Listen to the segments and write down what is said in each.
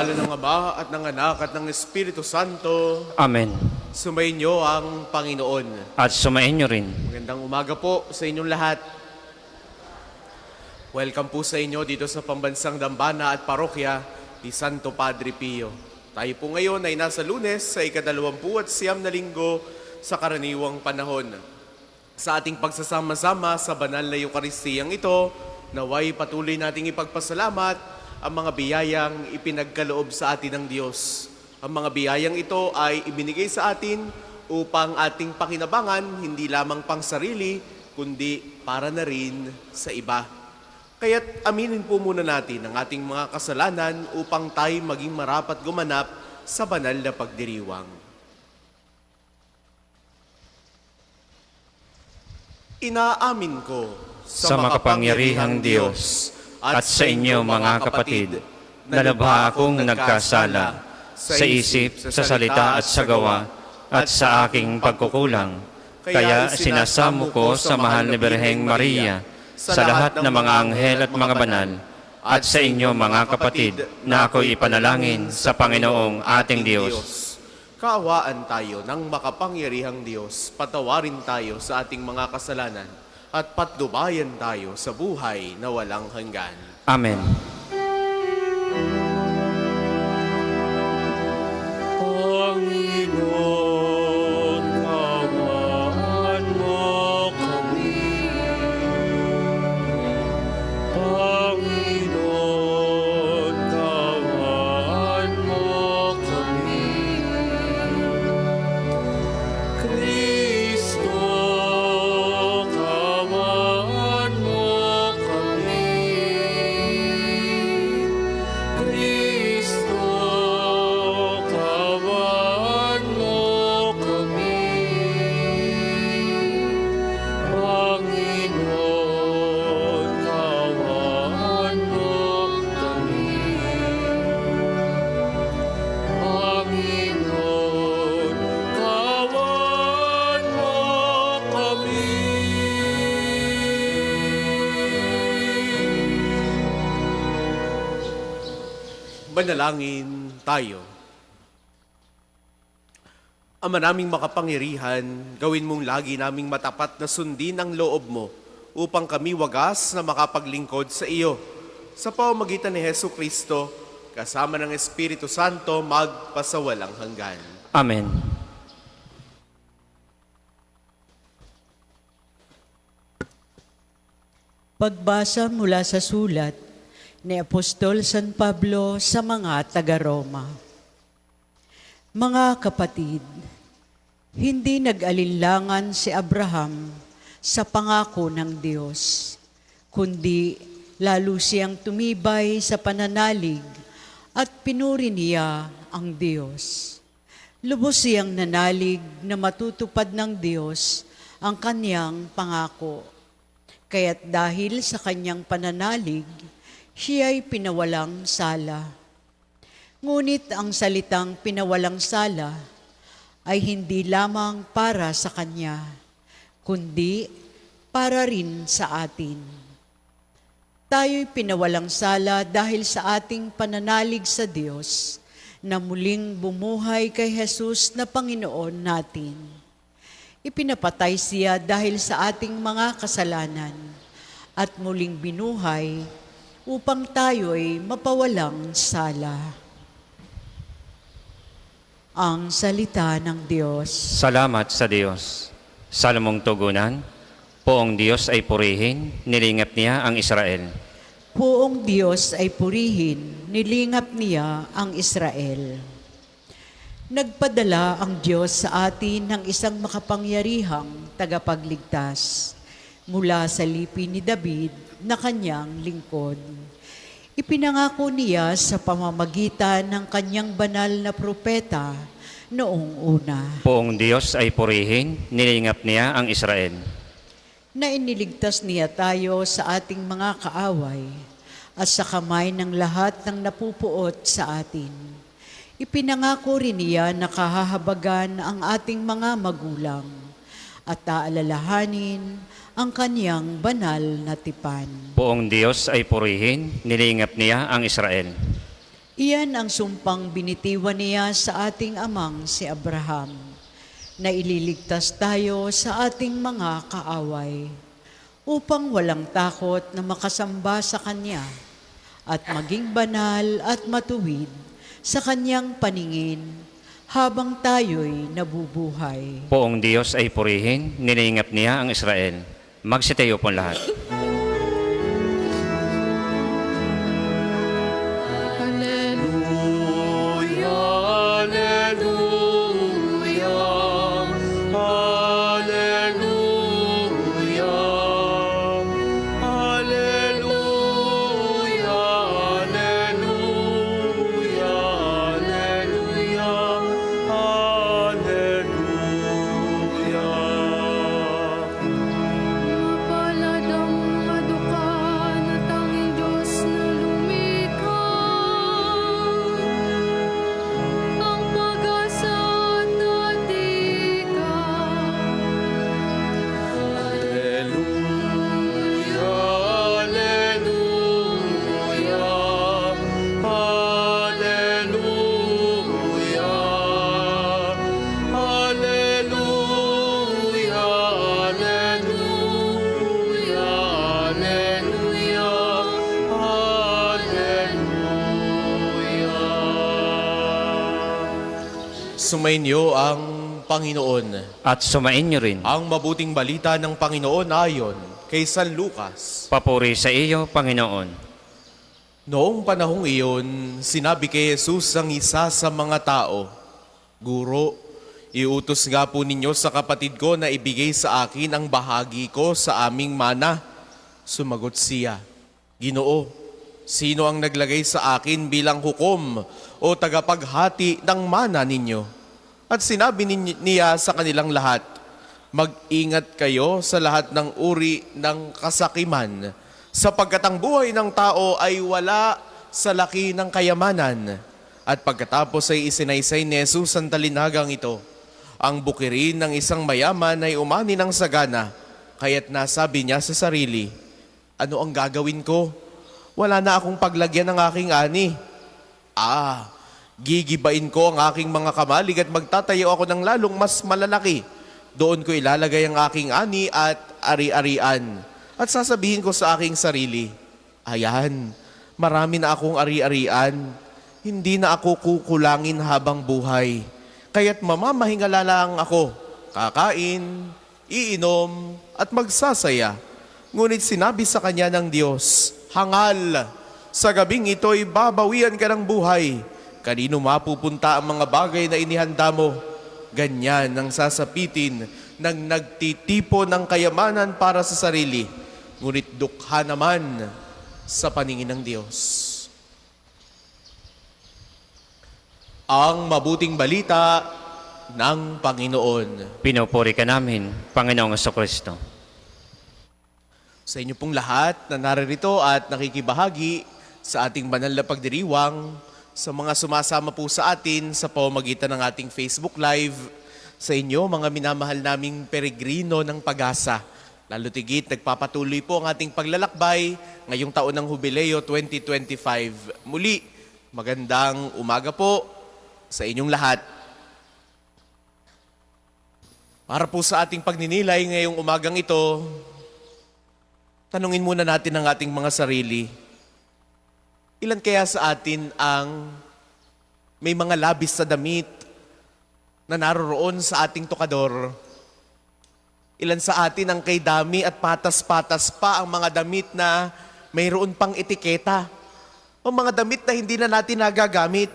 ngalan ng Ama at ng Anak at ng Espiritu Santo. Amen. Sumainyo ang Panginoon. At sumainyo rin. Magandang umaga po sa inyong lahat. Welcome po sa inyo dito sa Pambansang Dambana at Parokya ni Santo Padre Pio. Tayo po ngayon ay nasa Lunes sa ika-29 na linggo sa karaniwang panahon. Sa ating pagsasama-sama sa banal na Eukaristiyang ito, naway patuloy nating ipagpasalamat ang mga biyayang ipinagkaloob sa atin ng Diyos. Ang mga biyayang ito ay ibinigay sa atin upang ating pakinabangan, hindi lamang pang sarili, kundi para na rin sa iba. Kaya't aminin po muna natin ang ating mga kasalanan upang tayo maging marapat gumanap sa banal na pagdiriwang. Inaamin ko Sa makapangyarihang Diyos at sa inyo mga kapatid, na lubha akong nagkasala sa isip, sa salita at sa gawa at sa aking pagkukulang. Kaya sinasamo ko sa mahal na Birheng Maria, sa lahat ng mga anghel at mga banal, at sa inyo mga kapatid, na ako'y ipanalangin sa Panginoong ating Diyos. Kaawaan tayo ng makapangyarihang Diyos, patawarin tayo sa ating mga kasalanan, at patnubayan tayo sa buhay na walang hanggan. Amen. Panginoon, kaawaan mo kami. Panginoon, kaawaan mo kami. Kristo, kaawaan mo kami. Kristo, kaawaan mo kami. Panginoon, kaawaan mo kami. Panginoon, kaawaan mo kami. Manalangin tayo. Ama naming makapangyarihan, gawin mong lagi naming matapat na sundin ang loob mo upang kami wagas na makapaglingkod sa iyo. Sa pamamagitan ni Hesu Kristo, kasama ng Espiritu Santo, magpasawalang hanggan. Amen. Pagbasa mula sa sulat ni Apostol San Pablo sa mga taga-Roma. Mga kapatid, hindi nag-alinlangan si Abraham sa pangako ng Diyos, kundi lalo siyang tumibay sa pananalig at pinuri niya ang Diyos. Lubos siyang nanalig na matutupad ng Diyos ang kanyang pangako. Kaya't dahil sa kanyang pananalig, siya ay pinawalang sala. Ngunit ang salitang pinawalang sala ay hindi lamang para sa kanya, kundi para rin sa atin. Tayo'y pinawalang sala dahil sa ating pananalig sa Diyos na muling bumuhay kay Jesus na Panginoon natin. Ipinapatay siya dahil sa ating mga kasalanan at muling binuhay upang tayo'y mapawalang sala. Ang salita ng Diyos. Salamat sa Diyos. Salamong tugunan, poong Diyos ay purihin, nilingap niya ang Israel. Poong Diyos ay purihin, nilingap niya ang Israel. Nagpadala ang Diyos sa atin ng isang makapangyarihang tagapagligtas mula sa lipi ni David na kanyang lingkod. Ipinangako niya sa pamamagitan ng kanyang banal na propeta noong una. Poong Diyos ay purihin, nilingap niya ang Israel. Na iniligtas niya tayo sa ating mga kaaway at sa kamay ng lahat ng napupuot sa atin. Ipinangako rin niya na kahahabagan ang ating mga magulang at aalalahanin ang kaniyang banal na tipan. Poong Diyos ay purihin, nilingap niya ang Israel. Iyan ang sumpang binitiwan niya sa ating amang si Abraham, na ililigtas tayo sa ating mga kaaway, upang walang takot na makasamba sa Kanya at maging banal at matuwid sa Kanyang paningin habang tayo'y nabubuhay. Poong Diyos ay purihin, nilingap niya ang Israel. Magsitayo po lahat. Mapalad ang maduka na tanging Diyos na lumikha. Ang pag-asa at natika. Sumainyo ang Panginoon. At sumain niyo rin. Ang mabuting balita ng Panginoon ayon kay San Lucas. Papuri sa iyo, Panginoon. Noong panahong iyon, sinabi kay Jesus ang isa sa mga tao, Guro, iutos nga po ninyo sa kapatid ko na ibigay sa akin ang bahagi ko sa aming mana. Sumagot siya, Ginoo, sino ang naglagay sa akin bilang hukom o tagapaghati ng mana ninyo? At sinabi niya sa kanilang lahat, mag-ingat kayo sa lahat ng uri ng kasakiman, sapagkat ang buhay ng tao ay wala sa laki ng kayamanan. At pagkatapos ay isinaysay ni Jesus ang talinagang ito. Ang bukirin ng isang mayaman ay umani ng sagana, kaya't nasabi niya sa sarili, ano ang gagawin ko? Wala na akong paglagyan ng aking ani. Gigibain ko ang aking mga kamalig at magtatayo ako ng lalong mas malalaki. Doon ko ilalagay ang aking ani at ari-arian. At sasabihin ko sa aking sarili, ayan, marami na akong ari-arian. Hindi na ako kukulangin habang buhay. Kaya't mamamahingala lang ako, kakain, iinom, at magsasaya. Ngunit sinabi sa kanya ng Diyos, hangal, sa gabing ito'y babawian ka ng buhay. Kanino mapupunta ang mga bagay na inihanda mo? Ganyan ang sasapitin ng nagtitipo ng kayamanan para sa sarili, ngunit dukha naman sa paningin ng Diyos. Ang mabuting balita ng Panginoon. Pinupuri ka namin, Panginoong Kristo. Sa inyo pong lahat na naririto at nakikibahagi sa ating banal na pagdiriwang, sa mga sumasama po sa atin sa pamamagitan ng ating Facebook Live, sa inyo mga minamahal naming peregrino ng pag-asa. Lalo tigit, nagpapatuloy po ang ating paglalakbay ngayong taon ng Jubileo 2025. Muli, magandang umaga po sa inyong lahat. Para po sa ating pagninilay ngayong umagang ito, tanungin muna natin ang ating mga sarili. Ilan kaya sa atin ang may mga labis sa damit na naroroon sa ating tokador? Ilan sa atin ang kay dami at patas-patas pa ang mga damit na mayroon pang etiketa? O mga damit na hindi na natin nagagamit?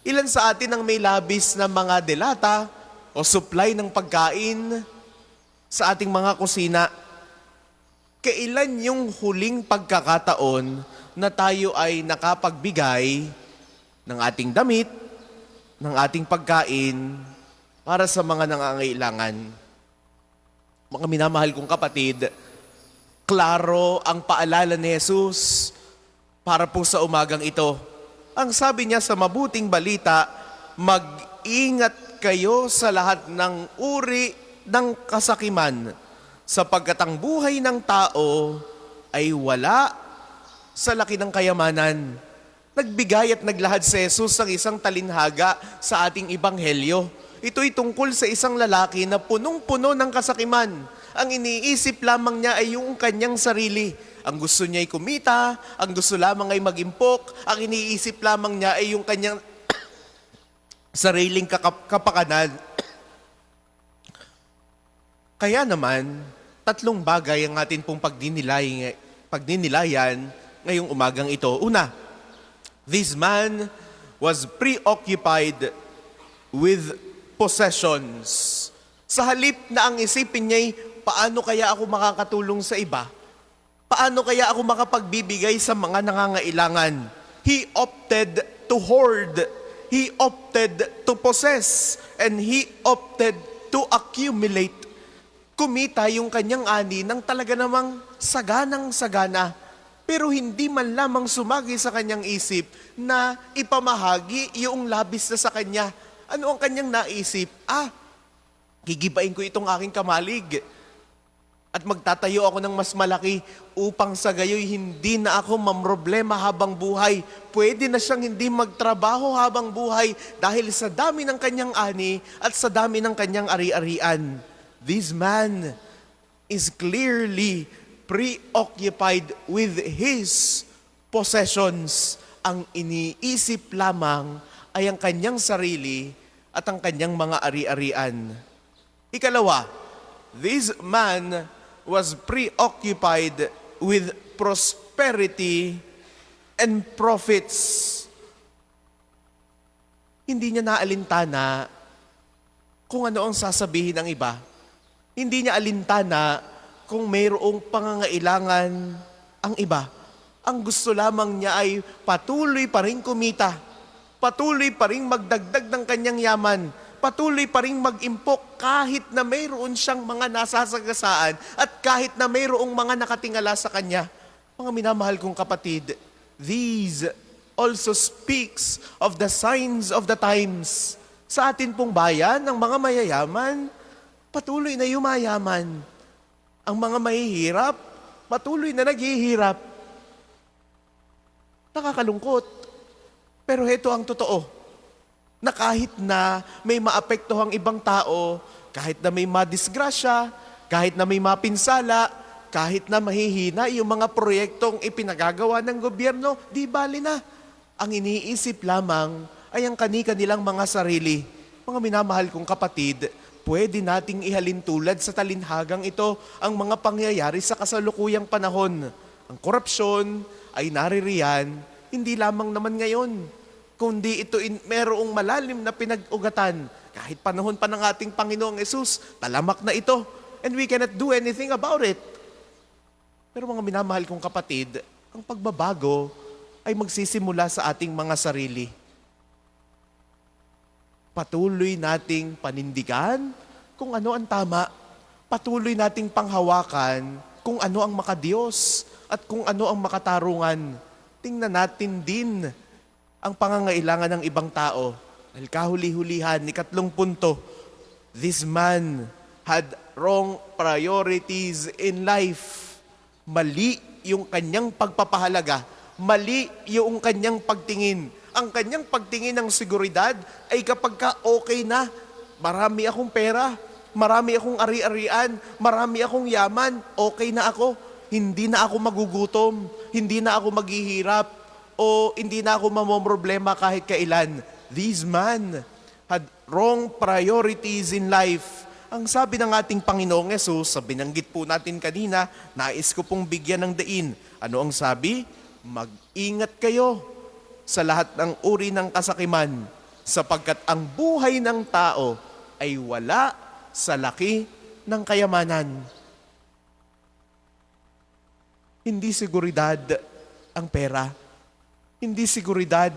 Ilan sa atin ang may labis na mga delata o supply ng pagkain sa ating mga kusina? Kailan yung huling pagkakataon na tayo ay nakapagbigay ng ating damit, ng ating pagkain para sa mga nangangailangan? Mga minamahal kong kapatid, klaro ang paalala ni Jesus para po sa umagang ito. Ang sabi niya sa mabuting balita, mag-ingat kayo sa lahat ng uri ng kasakiman, sapagkat ang buhay ng tao ay wala sa laki ng kayamanan. Nagbigay at naglahad si Jesus ng isang talinhaga sa ating ebanghelyo. Ito'y tungkol sa isang lalaki na punong-puno ng kasakiman. Ang iniisip lamang niya ay yung kanyang sarili. Ang gusto niya ay kumita, ang gusto lamang ay magimpok, ang iniisip lamang niya ay yung kanyang sariling kapakanan. Kaya naman, tatlong bagay ang atin pong pagdinilayan ngayong umagang ito. Una, this man was preoccupied with possessions. Sa halip na ang isipin niya'y, paano kaya ako makakatulong sa iba? Paano kaya ako makapagbibigay sa mga nangangailangan? He opted to hoard. He opted to possess. And he opted to accumulate. Kumita yung kanyang ani ng talaga namang saganang-sagana. Pero hindi man lamang sumagi sa kanyang isip na ipamahagi yung labis na sa kanya. Ano ang kanyang naisip? Gigibain ko itong aking kamalig. At magtatayo ako ng mas malaki upang sa gayoy hindi na ako mamroblema habang buhay. Pwede na siyang hindi magtrabaho habang buhay dahil sa dami ng kanyang ani at sa dami ng kanyang ari-arian. This man is clearly preoccupied with his possessions. Ang iniisip lamang ay ang kanyang sarili at ang kanyang mga ari-arian. Ikalawa, this man was preoccupied with prosperity and profits. Hindi niya naalintana kung ano ang sasabihin ng iba. Hindi niya alintana kung mayroong pangangailangan ang iba. Ang gusto lamang niya ay patuloy pa rin kumita. Patuloy pa rin magdagdag ng kanyang yaman. Patuloy pa rin mag-impok kahit na mayroon siyang mga nasasagasaan at kahit na mayroong mga nakatingala sa kanya. Mga minamahal kong kapatid, these also speaks of the signs of the times. Sa atin pong bayan, ang mga mayayaman, patuloy na yumayaman. Ang mga mahihirap, patuloy na naghihirap. Nakakalungkot. Pero heto ang totoo, na kahit na may maapektuhang ibang tao, kahit na may madisgrasya, kahit na may mapinsala, kahit na mahihina yung mga proyektong ipinagagawa ng gobyerno, di bali na. Ang iniisip lamang ay ang kani-kanilang mga sarili. Mga minamahal kong kapatid, pwede nating ihalin tulad sa talinhagang ito ang mga pangyayari sa kasalukuyang panahon. Ang korupsyon ay naririyan, hindi lamang naman ngayon, kundi ito merong malalim na pinag-ugatan. Kahit panahon pa ng ating Panginoong Yesus, talamak na ito. And we cannot do anything about it. Pero mga minamahal kong kapatid, ang pagbabago ay magsisimula sa ating mga sarili. Patuloy nating panindigan kung ano ang tama. Patuloy nating panghawakan kung ano ang makadiyos at kung ano ang makatarungan. Tingnan natin din ang pangangailangan ng ibang tao. Dahil kahuli-hulihan, ikatlong punto, this man had wrong priorities in life. Mali yung kanyang pagpapahalaga. Mali yung kanyang pagtingin. Ang kanyang pagtingin ng seguridad ay kapag ka okay na, marami akong pera, marami akong ari-arian, marami akong yaman, okay na ako. Hindi na ako magugutom, hindi na ako maghihirap, o hindi na ako mamomroblema kahit kailan. This man had wrong priorities in life. Ang sabi ng ating Panginoong Yesus, sa binanggit po natin kanina, nais ko pong bigyan ng diin. Ano ang sabi? Mag-ingat kayo sa lahat ng uri ng kasakiman, sapagkat ang buhay ng tao ay wala sa laki ng kayamanan. Hindi seguridad ang pera. Hindi seguridad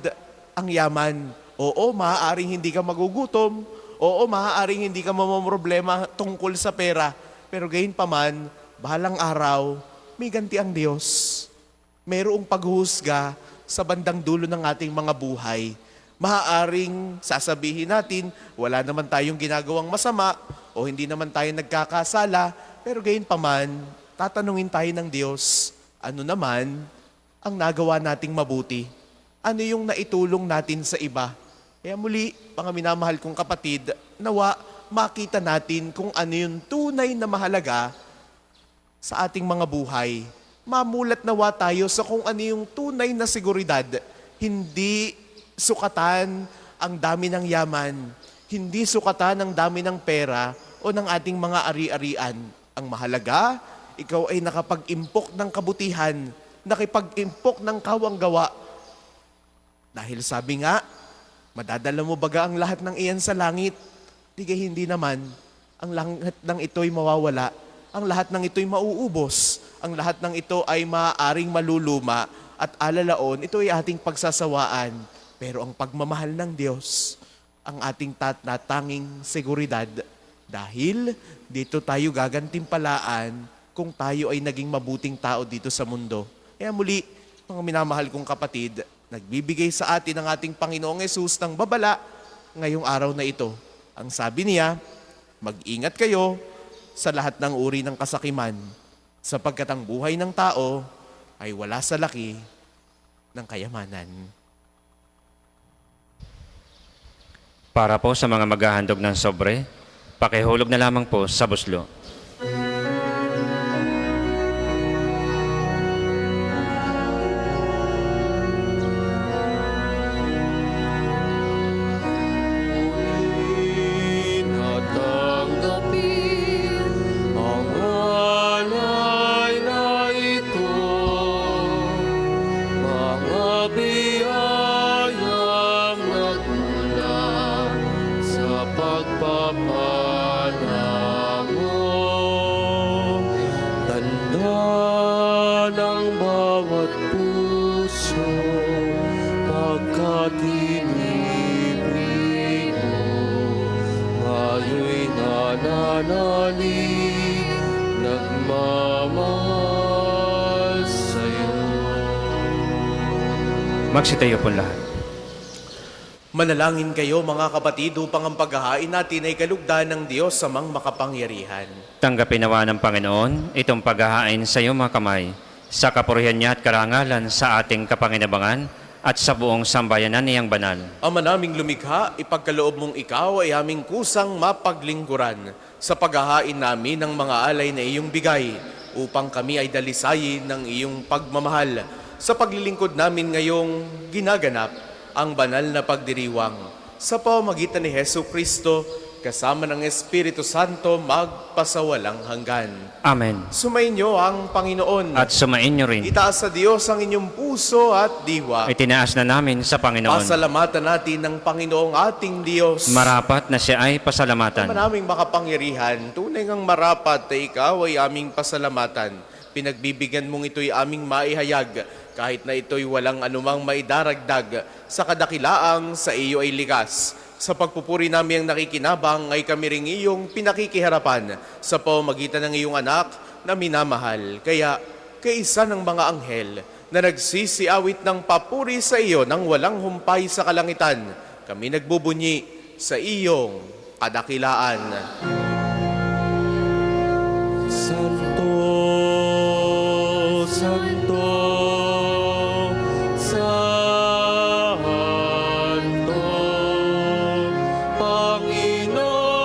ang yaman. Oo, maaaring hindi ka magugutom. Oo, maaaring hindi ka mamamroblema tungkol sa pera. Pero gayon pa man, bahalang araw, may ganti ang Diyos. Mayroong paghuhusga sa bandang dulo ng ating mga buhay. Maaaring sasabihin natin, wala naman tayong ginagawang masama o hindi naman tayo nagkakasala, pero gayon pa man, tatanungin tayo ng Diyos, ano naman ang nagawa nating mabuti? ano yung naitulong natin sa iba. Kaya muli, mga minamahal kong kapatid, nawa makita natin kung ano yung tunay na mahalaga sa ating mga buhay. Mamulat nawa tayo sa kung ano yung tunay na seguridad. Hindi sukatan ang dami ng yaman, hindi sukatan ang dami ng pera o ng ating mga ari-arian. Ang mahalaga, ikaw ay nakapag-impok ng kabutihan, nakipag-impok ng kawanggawa. Dahil sabi nga, madadala mo baga ang lahat ng iyan sa langit? Digay hindi naman. Ang lahat ng ito'y mawawala. Ang lahat ng ito'y mauubos. Ang lahat ng ito ay maaaring maluluma at alalaon, ito ay ating pagsasawaan. Pero ang pagmamahal ng Diyos, ang ating natanging seguridad. Dahil dito tayo gagantimpalaan kung tayo ay naging mabuting tao dito sa mundo. Kaya muli, mga minamahal kong kapatid, nagbibigay sa atin ang ating Panginoong Yesus ng babala ngayong araw na ito. Ang sabi niya, mag-ingat kayo sa lahat ng uri ng kasakiman, sapagkat ang buhay ng tao ay wala sa laki ng kayamanan. Para po sa mga maghahandog ng sobre, pakihulog na lamang po sa buslo. Natanggapin ang alay na ito, mga biyayang nagmula sa pagpapala mo. Tanda ng bawat puso pagkat inibig mo. Ngayon'y nananalig, nagmamahal sa'yo. Magsitayo po lahat. Manalangin kayo mga kapatid upang ang paghahain natin ay kalugdan ng Diyos samang makapangyarihan. Tanggapin nawa ng Panginoon itong paghahain sa iyong mga kamay, sa kapurihan niya at karangalan sa ating kapanginabangan at sa buong sambayanan niyang banal. Ama naming lumikha, ipagkaloob mong ikaw ay aming kusang mapaglingkuran sa paghahain namin ng mga alay na iyong bigay upang kami ay dalisayin ng iyong pagmamahal sa paglilingkod namin ngayong ginaganap ang banal na pagdiriwang. Sa pamamagitan ni Hesu Kristo, kasama ng Espiritu Santo, magpasawalang hanggan. Amen. Sumainyo ang Panginoon. At sumain niyo rin. Itaas sa Diyos ang inyong puso at diwa. Itinaas na namin sa Panginoon. Pasalamatan natin ng Panginoong ating Diyos. Marapat na siya ay pasalamatan. Ama naming makapangyarihan, tunay ngang marapat na ikaw ay aming pasalamatan. Pinagbibigyan mong ito'y aming maihayag, kahit na ito'y walang anumang maidaragdag sa kadakilaang sa iyo ay likas. Sa pagpupuri namin ang nakikinabang ay kami ring iyong pinakikiharapan sa pamamagitan ng iyong anak na minamahal. Kaya, kaisa ng mga anghel na nagsisiawit ng papuri sa iyo nang walang humpay sa kalangitan, kami nagbubunyi sa iyong kadakilaan. Santo, Santo, Santo, Panginoong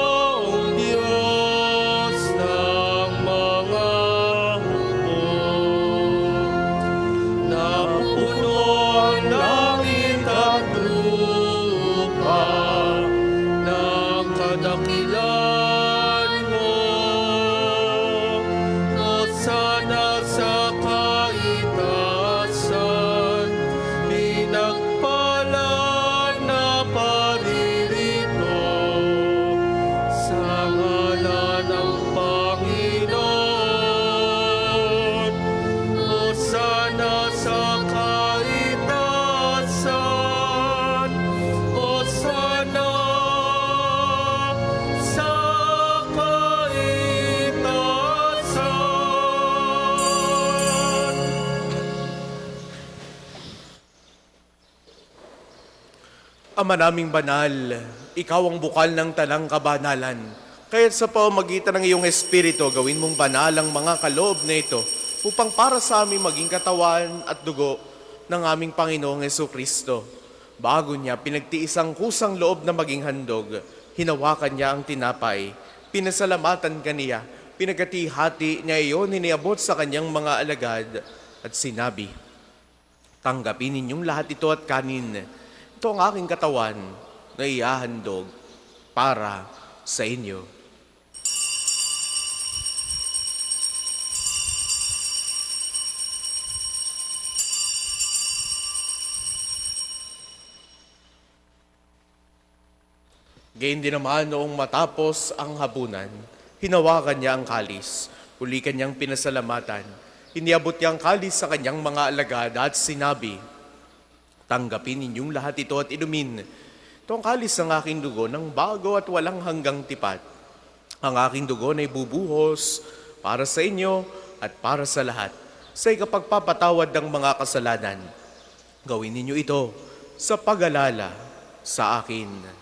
Diyos ng mga hukbo. Napuno ang langit at lupa ng kadakilan mo. Hosana sa kaitaasan, pinagpala na paririto sa ngalan ng Panginoon. Hosana sa kaitaasan, Hosana sa kaitaasan. Ama naming banal, ikaw ang bukal ng tanang kabanalan. Kaya't sa pamamagitan ng iyong Espiritu, gawin mong banal ang mga kaloob na ito upang para sa aming maging katawan at dugo ng aming Panginoong Jesucristo. Bago niya pinagtiis ang kusang loob na maging handog, hinawakan niya ang tinapay, pinasalamatan kaniya, pinagkati-hati niya iyon, iniabot sa kanyang mga alagad at sinabi, "Tanggapin ninyong lahat ito at kanin. Ito ang aking katawan na ihahandog para sa inyo." Gayun din naman noong matapos ang hapunan, hinawakan niya ang kalis, uli kanyang pinasalamatan, iniabot niya ang kalis sa kanyang mga alagad at sinabi, "Tanggapin ninyong lahat ito at inumin. Ito ang kalis ng aking dugo ng bago at walang hanggang tipat. Ang aking dugo na ibubuhos para sa inyo at para sa lahat, sa ikapagpapatawad ng mga kasalanan. Gawin ninyo ito sa pag-alala sa akin."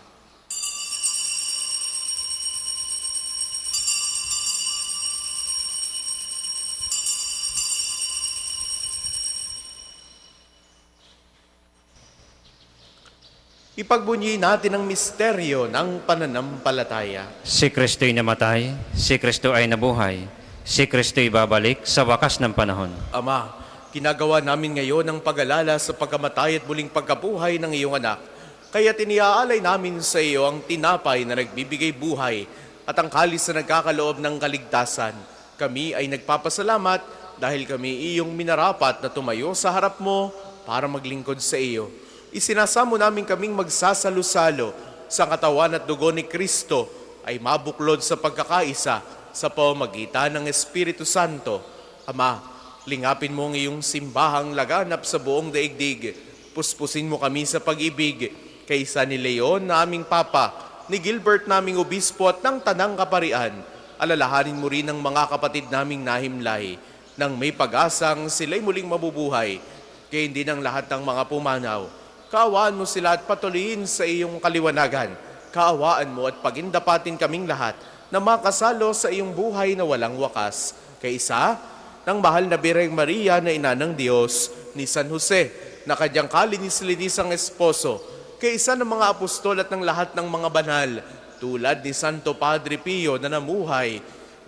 Ipagbunyi natin ang misteryo ng pananampalataya. Si Kristo'y namatay, si Kristo ay nabuhay, si Kristo'y babalik sa wakas ng panahon. Ama, ginagawa namin ngayon ang pag-alala sa pagkamatay at muling pagkabuhay ng iyong anak. Kaya tiniaalay namin sa iyo ang tinapay na nagbibigay buhay at ang kalis na nagkakaloob ng kaligtasan. Kami ay nagpapasalamat dahil kami iyong minarapat na tumayo sa harap mo para maglingkod sa iyo. Isinasamo namin kaming magsasalo-salo sa katawan at dugo ni Kristo ay mabuklod sa pagkakaisa sa pamamagitan ng Espiritu Santo. Ama, lingapin mo ang iyong simbahang laganap sa buong daigdig. Puspusin mo kami sa pag-ibig kaysa ni Leon na aming Papa, ni Gilbert naming Obispo at ng Tanang Kaparian. Alalahanin mo rin ang mga kapatid naming nahimlay nang may pag-asang sila'y muling mabubuhay. Kaya hindi ng lahat ng mga pumanaw. Kaawaan mo sila at patuloyin sa iyong kaliwanagan. Kaawaan mo at pagindapatin kaming lahat na makasalo sa iyong buhay na walang wakas. Kaysa ng mahal na Birheng Maria na ina ng Diyos, ni San Jose na kanyang kalinis-linisang esposo, kaysa ng mga apostol at ng lahat ng mga banal, tulad ni Santo Padre Pio na namuhay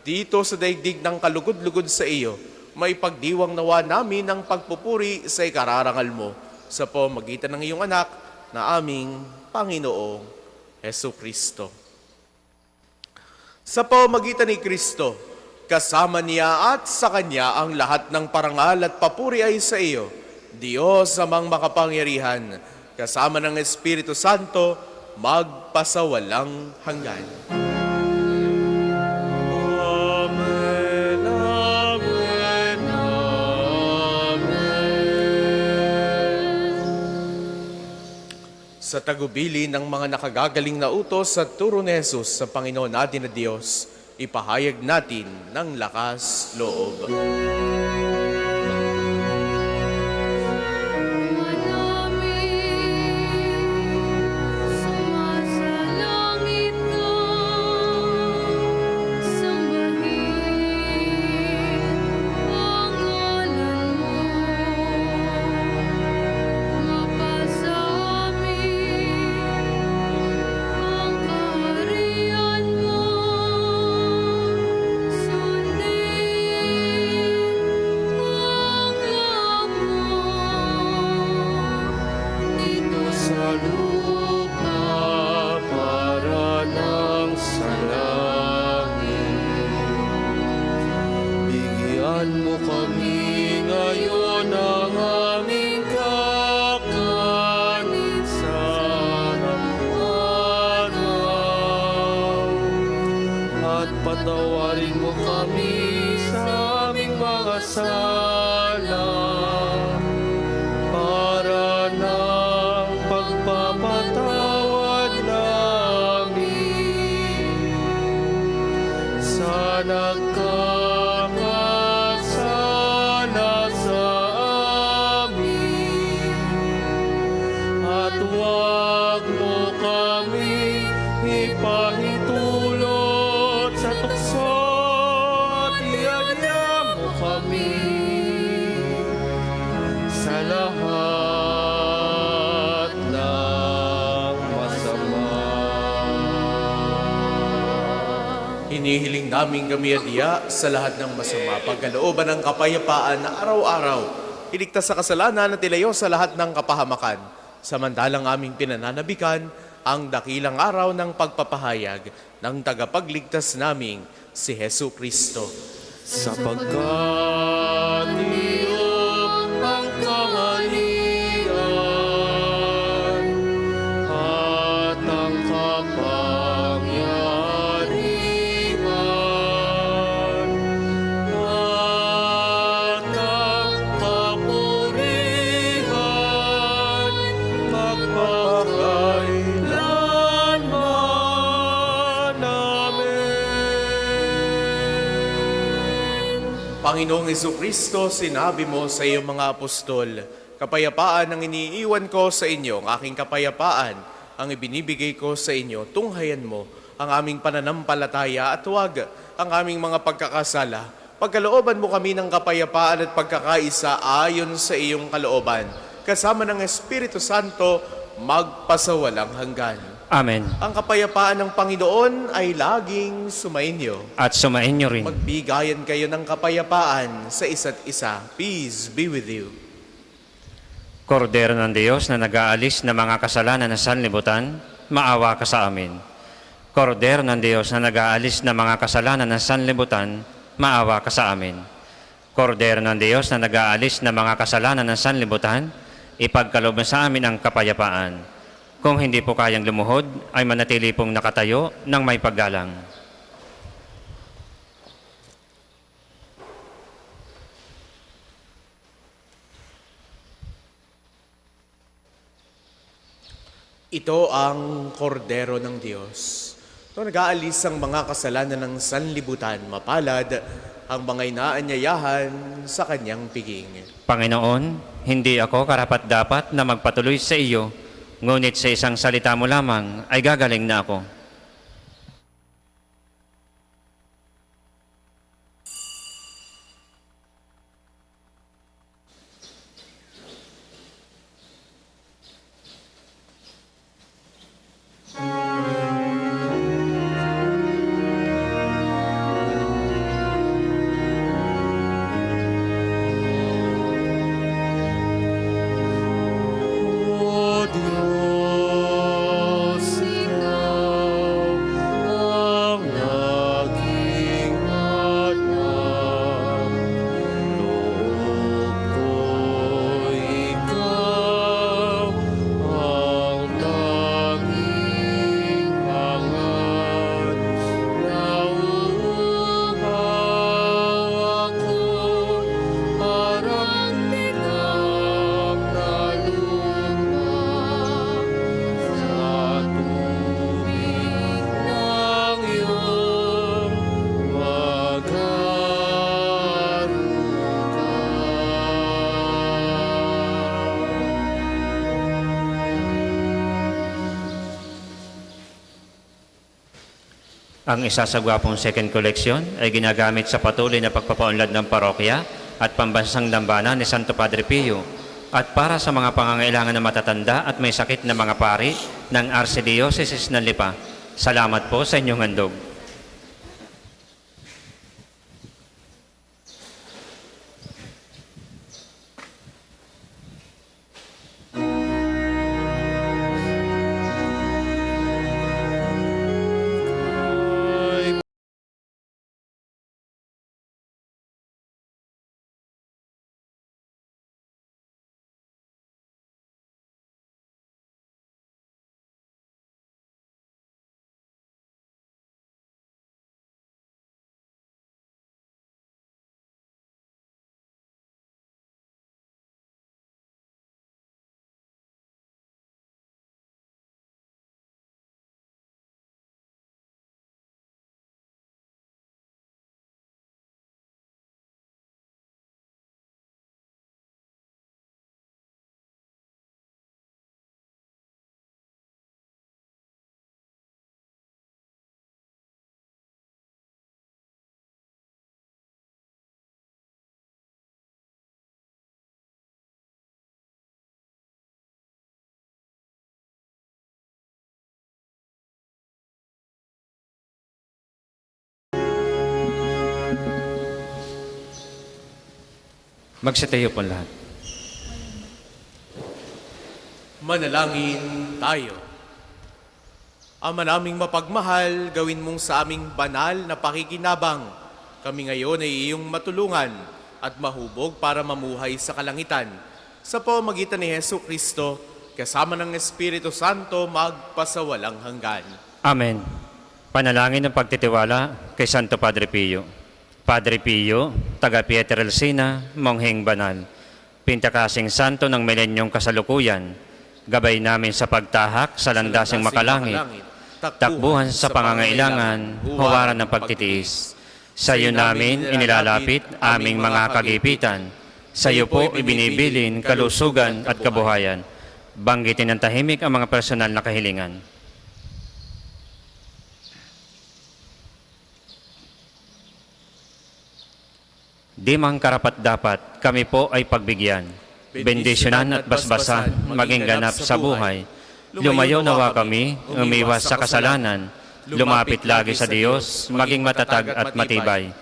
dito sa daigdig ng kalugod-lugod sa iyo, may pagdiwang nawa namin ang pagpupuri sa ikararangal mo sa pamamagitan ng iyong anak na aming Panginoong Jesucristo. Sa pamamagitan ni Kristo, kasama niya at sa Kanya ang lahat ng parangal at papuri ay sa iyo, Diyos amang makapangyarihan, kasama ng Espiritu Santo, magpasawalang hanggan. Amen, amen, Sa tagubili ng mga nakagagaling na utos sa turo ni Jesus sa Panginoon natin na Diyos, ipahayag natin ng lakas loob. Sumasalangit ka, sambahin ang ngalan mo. Mapasa amin ang kaharian mo. Sundin ang loob mo dito sa lupa para ng sa langit. Bigyan mo kami ngayon ng aming kakanin sa araw. At patawarin mo kami sa aming mga sala para ng pagpapatawad namin sa nagkakasala sa amin. At huwag mo kami ipahintulot sa tukso at iagya mo kami sa lahat Hinihiling namin kami adiya sa lahat ng masama, pagkalooban ng kapayapaan na araw-araw, iligtas sa kasalanan at ilayo sa lahat ng kapahamakan, samantalang aming pinananabikan ang dakilang araw ng pagpapahayag ng tagapagligtas naming si Hesu Kristo. Sapagkat iyong ang kaharian at ang kapangyarihan at ang kapurihan magpakailanman. Amen. Panginoong Jesucristo, sinabi mo sa iyong mga apostol, kapayapaan ang iniiwan ko sa inyo, ang aking kapayapaan ang ibinibigay ko sa inyo. Tunghayan mo ang aming pananampalataya at huwag ang aming mga pagkakasala. Pagkalooban mo kami ng kapayapaan at pagkakaisa ayon sa iyong kalooban. Kasama ng Espiritu Santo, magpasawalang hanggan. Amen. Ang kapayapaan ng Panginoon ay laging sumainyo. At sumainyo rin. Magbigayan kayo ng kapayapaan sa isa't isa. Peace be with you. Kordero ng Diyos na nag-aalis ng mga kasalanan ng sanlibutan, maawa ka sa amin. Kordero ng Diyos na nag-aalis ng mga kasalanan ng sanlibutan, maawa ka sa amin. Kordero ng Diyos na nag-aalis ng mga kasalanan ng sanlibutan, ipagkaloob sa amin ang kapayapaan. Kung hindi po kayang lumuhod, ay manatili pong nakatayo ng may paggalang. Ito ang kordero ng Diyos. Ito nag-aalis ang mga kasalanan ng sanlibutan. Mapalad ang mga inaanyayahan sa kanyang piging. Panginoon, hindi ako karapat-dapat na magpatuloy sa iyo, ngunit sa isang salita mo lamang ay gagaling na ako. O Diyos, Ikaw ang naging anak. Loob ko Ikaw ang tanging hangat. Nauuhaw ako parang tinang na lupa sa tubig ng iyong Ang isasagwapong second collection ay ginagamit sa patuloy na pagpapaunlad ng parokya at pambansang dambana ni Santo Padre Pio at para sa mga pangangailangan ng matatanda at may sakit na mga pari ng Archdiocese ng Lipa. Salamat po sa inyong handog. Magsitayo po lahat. Manalangin tayo. Ama naming mapagmahal, gawin mong sa aming banal na pakikinabang. Kami ngayon ay iyong matulungan at mahubog para mamuhay sa kalangitan. Sa pamamagitan ni Hesu Kristo, kasama ng Espiritu Santo, magpasawalang hanggan. Amen. Panalangin ng pagtitiwala kay Santo Padre Pio. Padre Pio, taga Pietrelcina, Mongheng Banal, Pintakasing Santo ng milenyong kasalukuyan, gabay namin sa pagtahak sa landasing makalangit, takbuhan sa pangangailangan, huwaran ng pagtitiis. Sa iyo namin inilalapit aming mga kagipitan. Sa iyo po ibinibilin kalusugan at kabuhayan. Banggitin ng tahimik ang mga personal na kahilingan. Di mang karapat-dapat, kami po ay pagbigyan. Bendisyonan at basbasan, maging ganap sa buhay. Lumayo nawa kami, umiwas sa kasalanan. Lumapit lagi sa Diyos, maging matatag at matibay.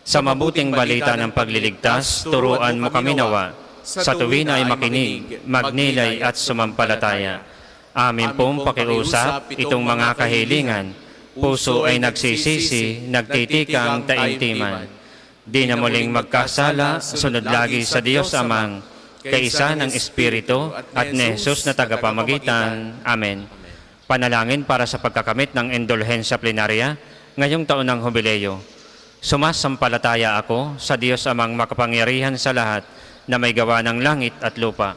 Sa mabuting balita ng pagliligtas, turuan mo kami nawa. Sa tuwin ay makinig, magnilay at sumampalataya. Amin pong pakiusap itong mga kahilingan. Puso ay nagsisisi, nagtitikang taimtiman. Di na muling magkasala, sunod lagi sa Diyos Amang, kaisa ng Espiritu at ni Jesus na tagapamagitan. Amen. Panalangin para sa pagkakamit ng indulhensya plenarya ngayong taon ng Jubileo. Sumasampalataya ako sa Diyos Amang makapangyarihan sa lahat na may gawa ng langit at lupa.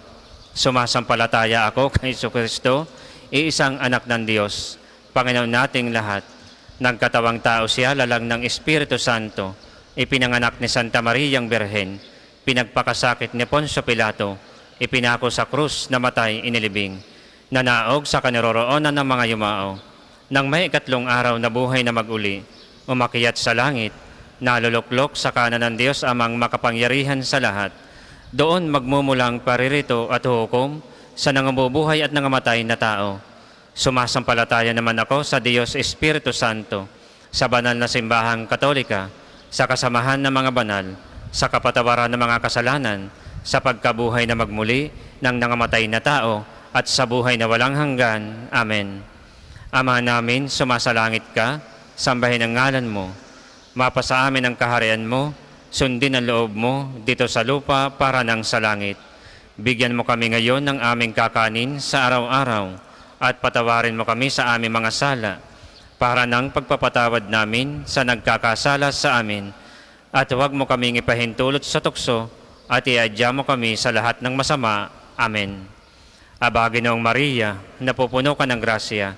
Sumasampalataya ako kay Jesucristo, iisang anak ng Diyos, Panginoon nating lahat. Nagkatawang tao siya, lalang ng Espiritu Santo, ipinanganak ni Santa Mariang Birhen, pinagpakasakit ni Poncio Pilato, ipinako sa krus, namatay, inilibing, nanaog sa kaniroroonan ng mga yumao. Nang may 3 araw na buhay na maguli, umakyat sa langit, naluluklok sa kanan ng Diyos Amang makapangyarihan sa lahat. Doon magmumulang paririto at hukom sa nangabubuhay at nangamatay na tao. Sumasampalataya naman ako sa Diyos Espiritu Santo, sa banal na simbahang Katolika, sa kasamahan ng mga banal, sa kapatawaran ng mga kasalanan, sa pagkabuhay na magmuli ng nangamatay na tao, at sa buhay na walang hanggan. Amen. Ama namin, sumasalangit ka, sambahin ang ngalan mo. Mapasa amin ang kaharian mo, sundin ang loob mo dito sa lupa para nang sa langit. Bigyan mo kami ngayon ng aming kakanin sa araw-araw, at patawarin mo kami sa aming mga sala, para nang pagpapatawad namin sa nagkakasala sa amin. At huwag mo kaming ipahintulot sa tukso, at iadya mo kami sa lahat ng masama. Amen. Aba, Ginoong Maria, napupuno ka ng grasya,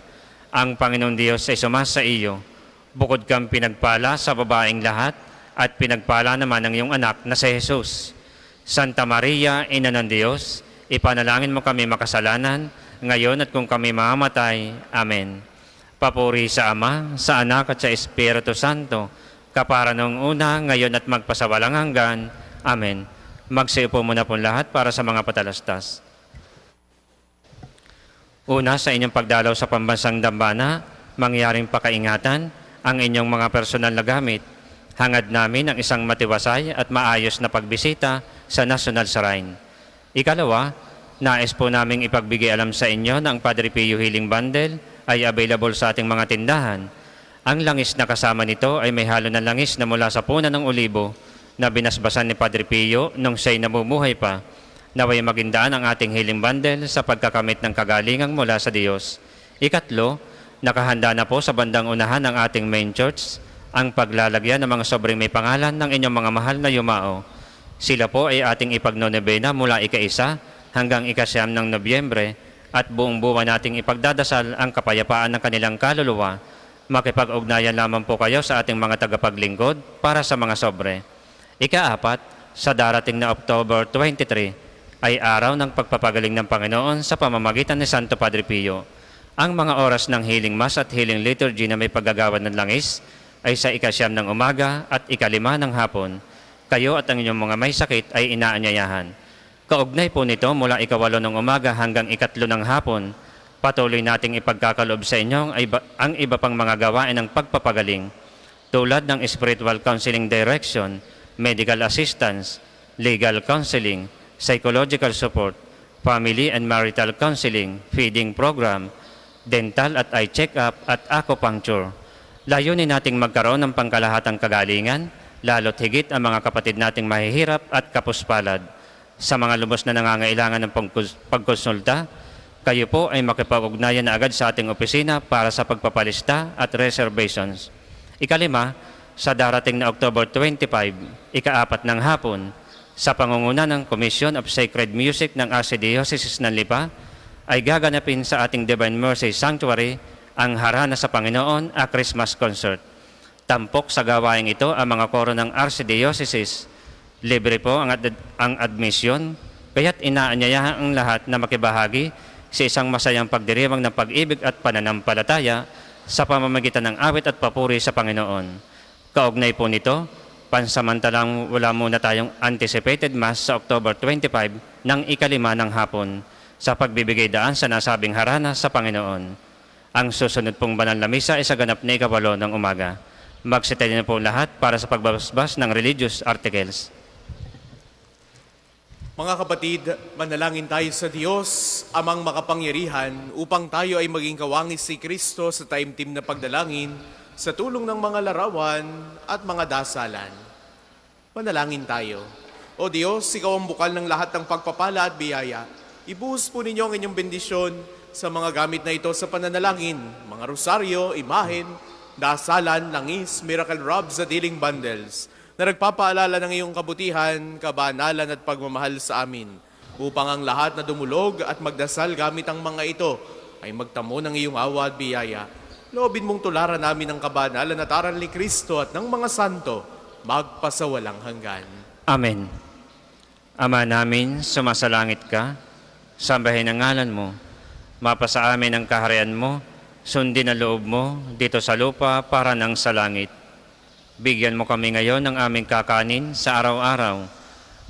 ang Panginoong Diyos ay sumasa iyo. Bukod kang pinagpala sa babaeng lahat, at pinagpala naman ang iyong anak na si Jesus. Santa Maria, Ina ng Diyos, ipanalangin mo kami makasalanan, ngayon at kung kami mamamatay. Amen. Papuri sa Ama, sa Anak at sa Espiritu Santo, kapara noong una, ngayon at magpasawalang hanggan. Amen. Magsiupo muna po lahat para sa mga patalastas. Una, sa inyong pagdalaw sa pambansang dambana, mangyaring pakaingatan ang inyong mga personal na gamit. Hangad namin ang isang matiwasay at maayos na pagbisita sa National Shrine. Ikalawa, nais po naming ipagbigay alam sa inyo na ang Padre Pio Healing Bundle ay available sa ating mga tindahan. Ang langis na kasama nito ay may halo ng langis na mula sa puno ng olibo na binasbasan ni Padre Pio nung siya'y namumuhay pa. Naway magindaan ang ating healing bundle sa pagkakamit ng kagalingang mula sa Diyos. Ikatlo, nakahanda na po sa bandang unahan ng ating main church ang paglalagyan ng mga sobrang may pangalan ng inyong mga mahal na yumao. Sila po ay ating ipagnonobena mula ika-1 hanggang ika-9 ng Nobyembre at buong buwan nating ipagdadasal ang kapayapaan ng kanilang kaluluwa. Makipag-ugnayan lamang po kayo sa ating mga tagapaglingkod para sa mga sobre. Ika-4, sa darating na October 23, ay araw ng pagpapagaling ng Panginoon sa pamamagitan ni Santo Padre Pio. Ang mga oras ng healing mass at healing liturgy na may paggagawa ng langis ay sa ika-9 ng umaga at ika-5 ng hapon. Kayo at ang inyong mga may sakit ay inaanyayahan. Kaugnay po nito mula ika-8 ng umaga hanggang ika-3 ng hapon, patuloy nating ipagkakaloob sa inyo ang iba pang mga gawain ng pagpapagaling tulad ng spiritual counseling direction, medical assistance, legal counseling, psychological support, family and marital counseling, feeding program, dental at eye check-up at acupuncture. Layunin nating magkaroon ng pangkalahatang kagalingan, lalo't higit ang mga kapatid nating mahihirap at kapuspalad. Sa mga lubos na nangangailangan ng pagkonsulta, kayo po ay makipag-ugnayan na agad sa ating opisina para sa pagpapalista at reservations. Ikalima, sa darating na October 25, ika-4 ng hapon, sa pangunguna ng Commission of Sacred Music ng Archdiocese ng Lipa, ay gaganapin sa ating Divine Mercy Sanctuary ang Harana sa Panginoon a Christmas Concert. Tampok sa gawaing ito ang mga koro ng Archdiocese. Libre po ang admission, kaya't inaanyayahan ang lahat na makibahagi sa isang masayang pagdiriwang ng pag-ibig at pananampalataya sa pamamagitan ng awit at papuri sa Panginoon. Kaugnay po nito, pansamantalang wala muna tayong anticipated Mass sa October 25 ng ika-5 ng hapon sa pagbibigay daan sa nasabing harana sa Panginoon. Ang susunod pong banal na misa ay sa ganap na ika-8 ng umaga. Magsitayo na po lahat para sa pagbabasbas ng religious articles. Mga kapatid, manalangin tayo sa Diyos, amang makapangyarihan, upang tayo ay maging kawangis si Kristo sa taimtim na pagdalangin, sa tulong ng mga larawan at mga dasalan. Manalangin tayo. O Diyos, Ikaw ang bukal ng lahat ng pagpapala at biyaya. Ibuhos po ninyo ang inyong bendisyon sa mga gamit na ito sa pananalangin, mga rosaryo, imahen, dasalan, langis, miracle robes at healing bundles, na nagpapaalala ng iyong kabutihan, kabanalan at pagmamahal sa amin, upang ang lahat na dumulog at magdasal gamit ang mga ito ay magtamo ng iyong awa at biyaya. Loobin mong tularan namin ang kabanalan at aral ni Kristo at ng mga santo, magpasawalang hanggan. Amen. Ama namin, sumasalangit ka, sambahin ang ngalan mo, mapasa amin ang kaharian mo, sundin ang loob mo dito sa lupa para nang sa langit. Bigyan mo kami ngayon ng aming kakanin sa araw-araw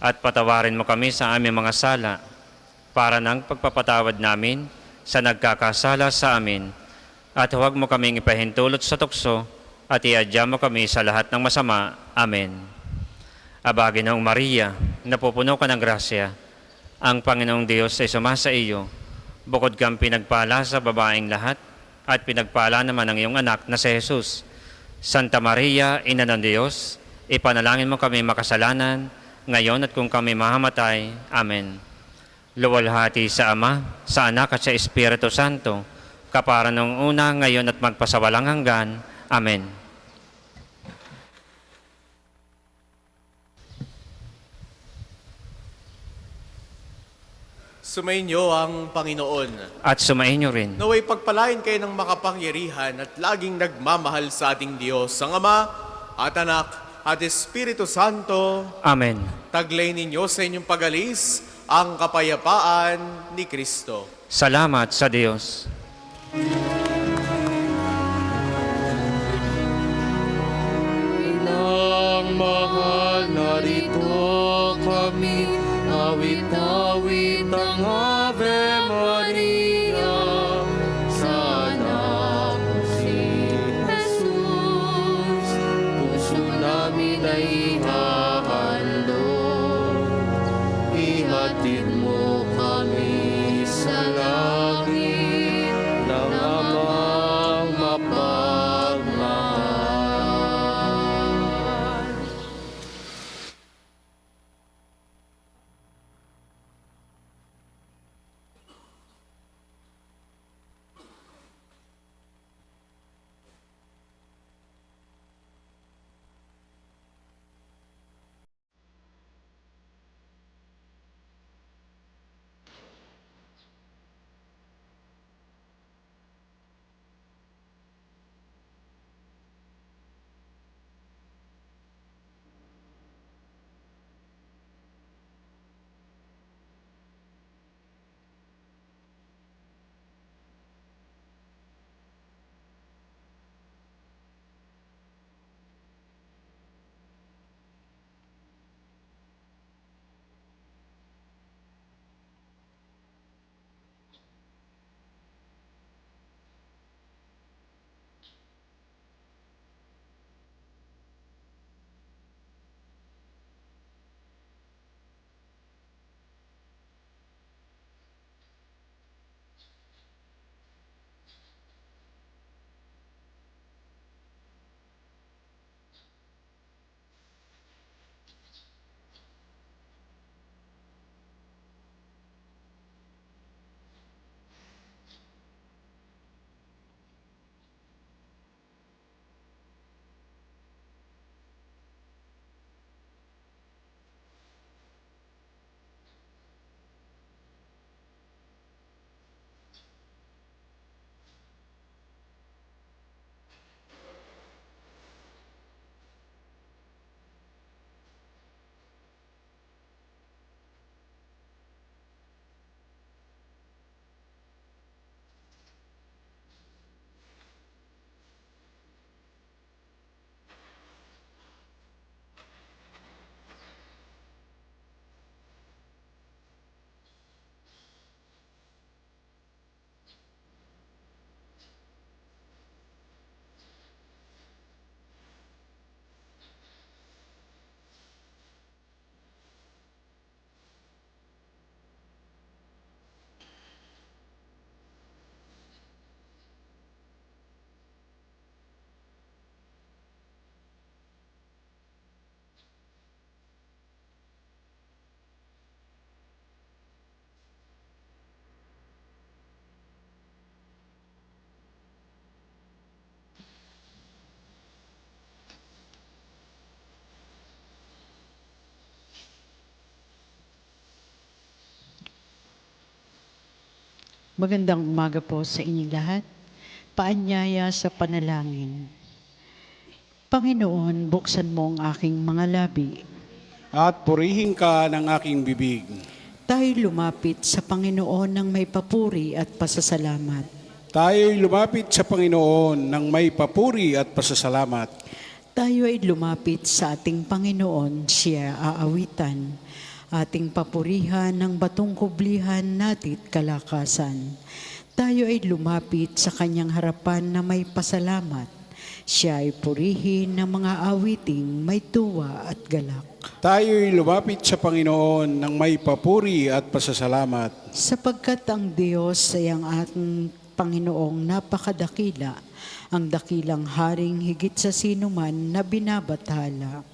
at patawarin mo kami sa aming mga sala para ng pagpapatawad namin sa nagkakasala sa amin. At huwag mo kaming ipahintulot sa tukso at iadya mo kami sa lahat ng masama. Amen. Aba, Ginoong Maria, napupuno ka ng grasya. Ang Panginoong Diyos ay sumasa iyo. Bukod kang pinagpala sa babaeng lahat at pinagpala naman ang iyong anak na si Jesus. Santa Maria, Ina ng Diyos, ipanalangin mo kami makasalanan, ngayon at kung kami mahamatay. Amen. Luwalhati sa Ama, sa Anak at sa Espiritu Santo, kapara nung una, ngayon at magpasawalang hanggan. Amen. Sumainyo ang Panginoon. At sumainyo rin. Naway pagpalain kayo ng makapangyarihan at laging nagmamahal sa ating Diyos, ang Ama at Anak at Espiritu Santo. Amen. Taglay ninyo sa inyong pag-alis ang kapayapaan ni Kristo. Salamat sa Diyos. Inang mahal, narito kami, awit-awit ang Ave Maria. Sana mo si Jesus, puso namin ay hahandog. Ihatid mo kami sa langit ng Ama Magandang umaga po sa inyong lahat. Paanyaya sa panalangin. Panginoon, buksan mo ang aking mga labi. At purihin ka ng aking bibig. Tayo lumapit sa Panginoon ng may papuri at pasasalamat. Tayo'y lumapit sa Panginoon ng may papuri at pasasalamat. Tayo ay lumapit sa ating Panginoon, siya aawitan. Ating papurihan ng batong kublihan natit kalakasan. Tayo ay lumapit sa kanyang harapan na may pasalamat. Siya ay purihin ng mga awiting may tuwa at galak. Tayo'y lumapit sa Panginoon ng may papuri at pasasalamat. Sapagkat ang Diyos ay ang ating Panginoong napakadakila, ang dakilang haring higit sa sinuman na binabathala.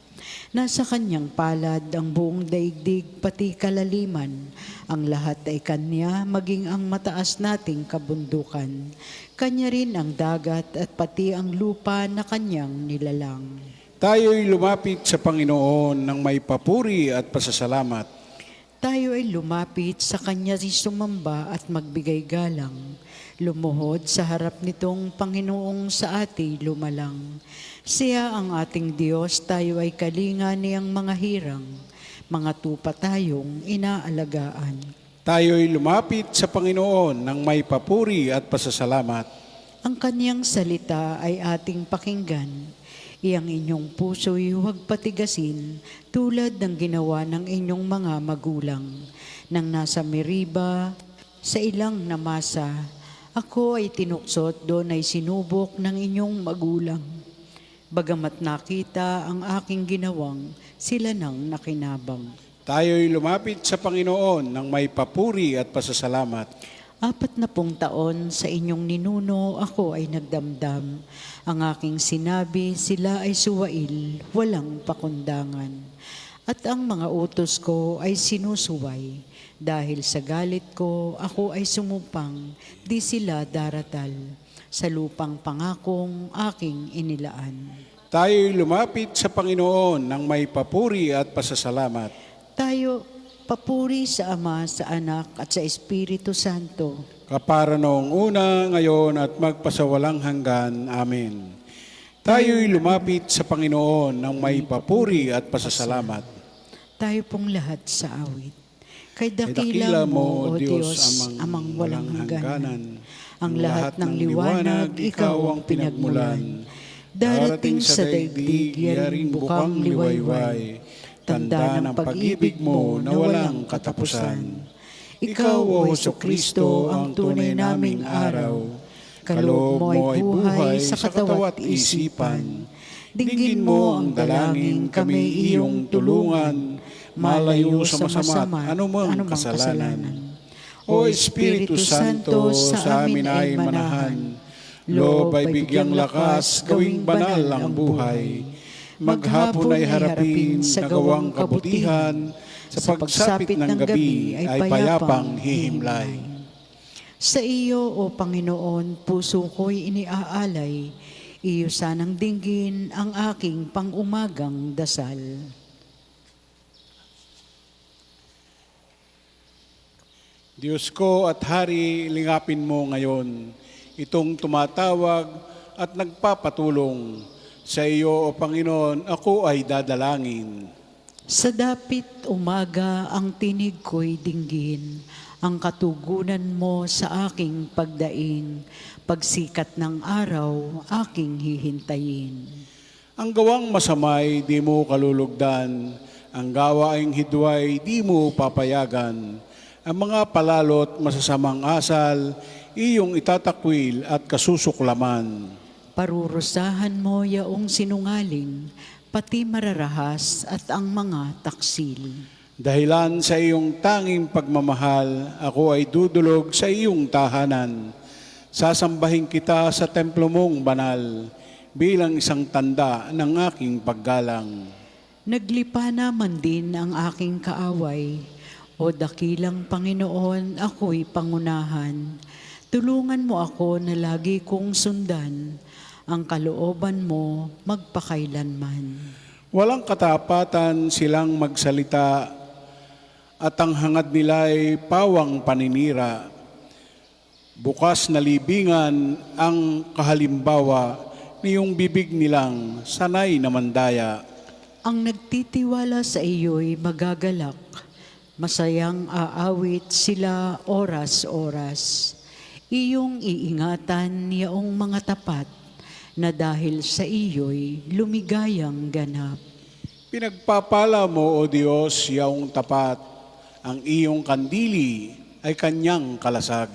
Nasa kanyang palad ang buong daigdig pati kalaliman. Ang lahat ay kanya, maging ang mataas nating kabundukan. Kanya rin ang dagat at pati ang lupa na kanyang nilalang. Tayo'y lumapit sa Panginoon ng may papuri at pasasalamat. Tayo ay lumapit sa kanya sumamba at magbigay galang. Lumuhod sa harap nitong Panginoong sa ati lumalang. Siya ang ating Diyos, tayo ay kalinga niyang mga hirang. Mga tupa tayong inaalagaan. Tayo'y lumapit sa Panginoon ng may papuri at pasasalamat. Ang kaniyang salita ay ating pakinggan. Iyang inyong puso'y huwag patigasin tulad ng ginawa ng inyong mga magulang. Nang nasa Meriba, sa ilang namasa, ako ay tinuksot, doon ay sinubok ng inyong magulang. Bagamat nakita ang aking ginawang, sila nang nakinabang. Tayo'y lumapit sa Panginoon ng may papuri at pasasalamat. 40 taon sa inyong ninuno, ako ay nagdamdam. Ang aking sinabi, sila ay suwail, walang pakundangan. At ang mga utos ko ay sinusuway. Dahil sa galit ko, ako ay sumupang, di sila daratal. Sa lupang pangakong aking inilaan. Tayo'y lumapit sa Panginoon ng may papuri at pasasalamat. Tayo, papuri sa Ama, sa Anak, at sa Espiritu Santo. Kapara noong una, ngayon at magpasawalang hanggan. Amen. Tayo'y lumapit sa Panginoon ng may papuri at pasasalamat. Tayo pong lahat sa awit. Kay dakila mo, O Diyos, amang walang hangganan. Ang lahat ng liwanag, ikaw ang pinagmulan. Darating sa daigdig, yaring bukang liwayway. Tanda ng pag-ibig mo na walang katapusan. Ikaw, O Jesucristo, ang tunay naming araw. Kaloob mo ay buhay sa katawan at isipan. Dinggin mo ang dalangin, kami iyong tulungan. Malayo sa masama, anumang kasalanan. O Espiritu Santo, sa amin ay manahan. Loob ay bigyang lakas, gawing banal ang buhay. Maghapon ay harapin sa gawang kabutihan. Sa pagsapit ng gabi ay payapang hihimlay. Sa iyo, O Panginoon, puso ko'y iniaalay. Iyo sanang dinggin ang aking pang-umagang dasal. Diyos ko at Hari, lingapin mo ngayon itong tumatawag at nagpapatulong. Sa iyo, O Panginoon, ako ay dadalangin. Sa dapit umaga ang tinig ko'y dinggin, ang katugunan mo sa aking pagdaing, pagsikat ng araw aking hihintayin. Ang gawang masamay, di mo kalulugdan. Ang gawaing hidway, di mo papayagan. Ang mga palalot masasamang asal, iyong itatakwil at kasusuklaman. Parurusahan mo yaong sinungaling, pati mararahas at ang mga taksil. Dahilan sa iyong tanging pagmamahal, ako ay dudulog sa iyong tahanan. Sasambahin kita sa templo mong banal, bilang isang tanda ng aking paggalang. Naglipa naman din ang aking kaaway, o dakilang Panginoon, ako'y pangunahan. Tulungan mo ako na lagi kong sundan, ang kalooban mo magpakailanman. Walang katapatan silang magsalita at ang hangad nila ay pawang paninira. Bukas na libingan ang kahalimbawa niyong bibig nilang sanay na mandaya. Ang nagtitiwala sa iyo'y magagalak, masayang aawit sila oras-oras. Iyong iingatan yaong mga tapat, na dahil sa iyo'y lumigayang ganap. Pinagpapala mo, O Diyos, yaong tapat, ang iyong kandili ay kanyang kalasag.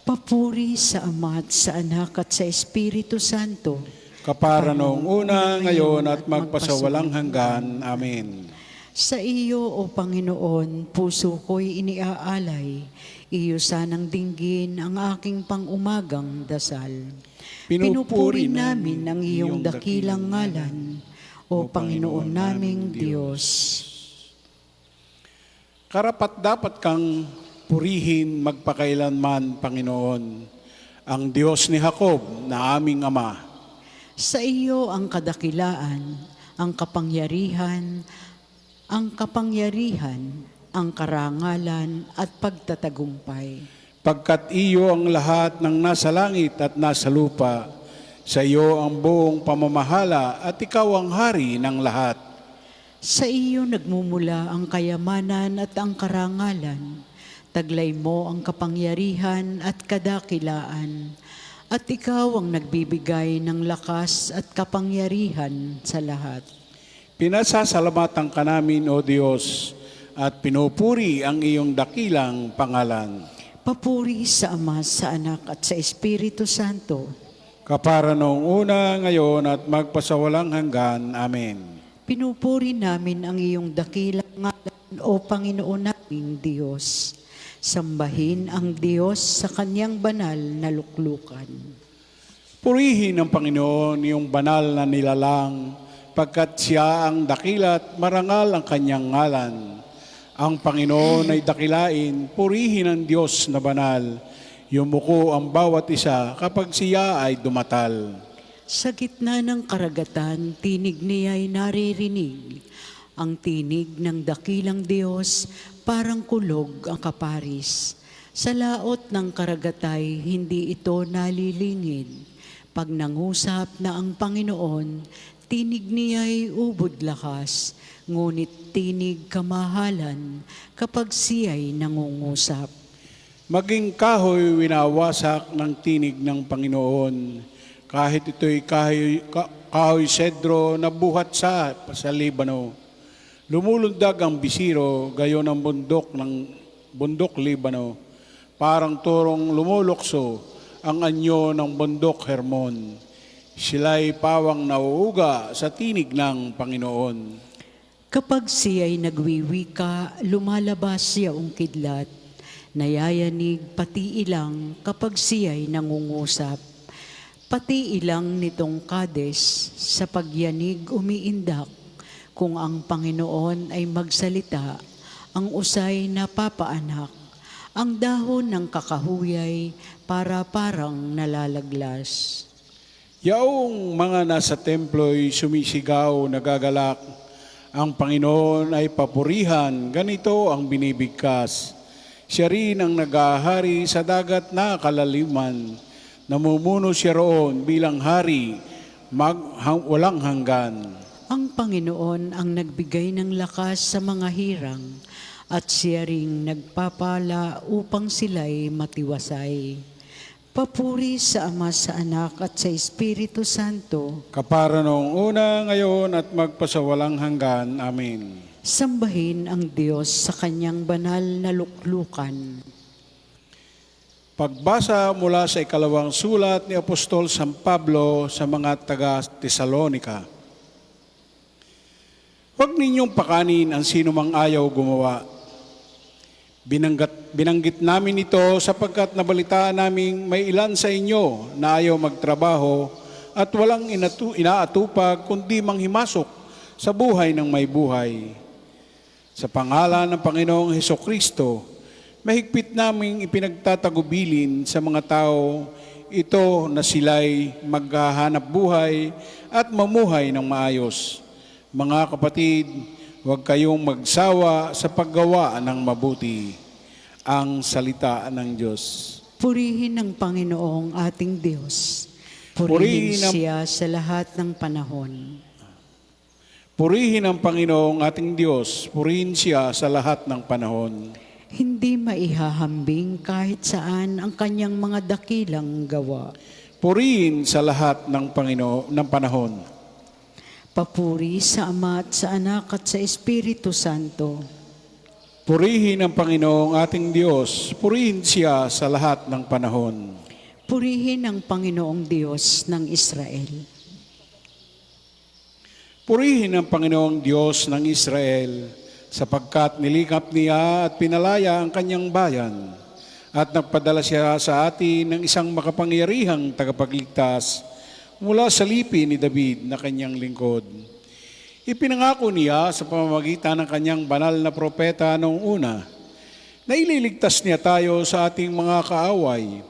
Papuri sa Ama at sa Anak at sa Espiritu Santo, Kapara noong una, ngayon at magpasawalang hanggan. Amen. sa iyo, O Panginoon, puso ko'y iniaalay, iyo sanang dinggin ang aking pangumagang dasal. Pinupuri namin ang iyong dakilang ngalan, O Panginoon naming Diyos. Karapat dapat kang purihin magpakailanman, Panginoon, ang Diyos ni Jacob na aming Ama. Sa iyo ang kadakilaan, ang kapangyarihan, ang karangalan at pagtatagumpay. Pagkat iyo ang lahat ng nasa langit at nasa lupa, sa iyo ang buong pamamahala at ikaw ang hari ng lahat. Sa iyo nagmumula ang kayamanan at ang karangalan. Taglay mo ang kapangyarihan at kadakilaan. At ikaw ang nagbibigay ng lakas at kapangyarihan sa lahat. Pinasasalamatan ka namin, O Diyos, at pinupuri ang iyong dakilang pangalan. Papuri sa Ama, sa Anak at sa Espiritu Santo. Kapara noong una, ngayon at magpasawalang hanggan. Amen. Pinupuri namin ang iyong dakilang ngalan, O Panginoon naming Diyos. Sambahin ang Diyos sa kanyang banal na luklukan. Purihin ng Panginoon yung banal na nilalang, pagkat siya ang dakilat, marangal ang kanyang ngalan. Ang Panginoon ay dakilain, purihin ang Diyos na banal. Yumuko ang bawat isa kapag siya ay dumatal. Sa gitna ng karagatan, tinig niya'y naririnig. Ang tinig ng dakilang Diyos, parang kulog ang kaparis. Sa laot ng karagatay, hindi ito nalilingid. Pag nangusap na ang Panginoon, tinig niya'y ubod lakas, ngunit tinig kamahalan kapag siya'y nangungusap. Maging kahoy winawasak ng tinig ng Panginoon, kahit ito'y kahoy sedro na buhat sa Libano. Lumulundag ang bisiro, gayon ang bundok Libano. Parang turong lumulukso ang anyo ng bundok Hermon. Sila'y pawang nauuga sa tinig ng Panginoon. Kapag siya'y nagwiwika, lumalabas siyang kidlat. Nayayanig pati ilang kapag siya'y nangungusap. Pati ilang nitong Kades sa pagyanig umiindak. Kung ang Panginoon ay magsalita, ang usay napapaanak. Ang dahon ng kakahuyay parang nalalaglas. Yaong mga nasa templo'y sumisigaw, nagagalak. Ang Panginoon ay papurihan, ganito ang binibigkas. Siya rin ang nag-ahari sa dagat na kalaliman. Namumuno siya roon bilang hari, walang hanggan. Ang Panginoon ang nagbigay ng lakas sa mga hirang at siya ring nagpapala upang sila'y matiwasay. Papuri sa Ama, sa Anak at sa Espiritu Santo. Kapara noong una, ngayon at magpasawalang hanggan. Amen. Sambahin ang Diyos sa kanyang banal na luklukan. Pagbasa mula sa ikalawang sulat ni Apostol San Pablo sa mga taga-Tesalonika. Huwag ninyong pakanin ang sinumang ayaw gumawa. Binanggit namin ito sapagkat nabalitaan naming may ilan sa inyo na ayaw magtrabaho at walang inaatupag kundi manghimasok sa buhay ng may buhay. Sa pangalan ng Panginoong Hesukristo, mahigpit naming ipinagtatagubilin sa mga tao ito na sila'y maghahanap buhay at mamuhay ng maayos. Mga kapatid, huwag kayong magsawa sa paggawa ng mabuti. Ang salita ng Diyos. Purihin ang Panginoong ating Diyos. Purihin Purihin ang- siya sa lahat ng panahon. Purihin ang Panginoong ating Diyos, purihin siya sa lahat ng panahon. Hindi maihahambing kahit saan ang kanyang mga dakilang gawa. Purihin sa lahat ng ng panahon. Papuri sa Ama at sa Anak at sa Espiritu Santo. Purihin ang Panginoong ating Diyos, purihin siya sa lahat ng panahon. Purihin ang Panginoong Diyos ng Israel. Purihin ang Panginoong Diyos ng Israel, sapagkat nilikap niya at pinalaya ang kanyang bayan, at nagpadala siya sa atin ng isang makapangyarihang tagapagligtas mula sa lipi ni David na kanyang lingkod. Ipinangako niya sa pamamagitan ng kanyang banal na propeta noong una, na ililigtas niya tayo sa ating mga kaaway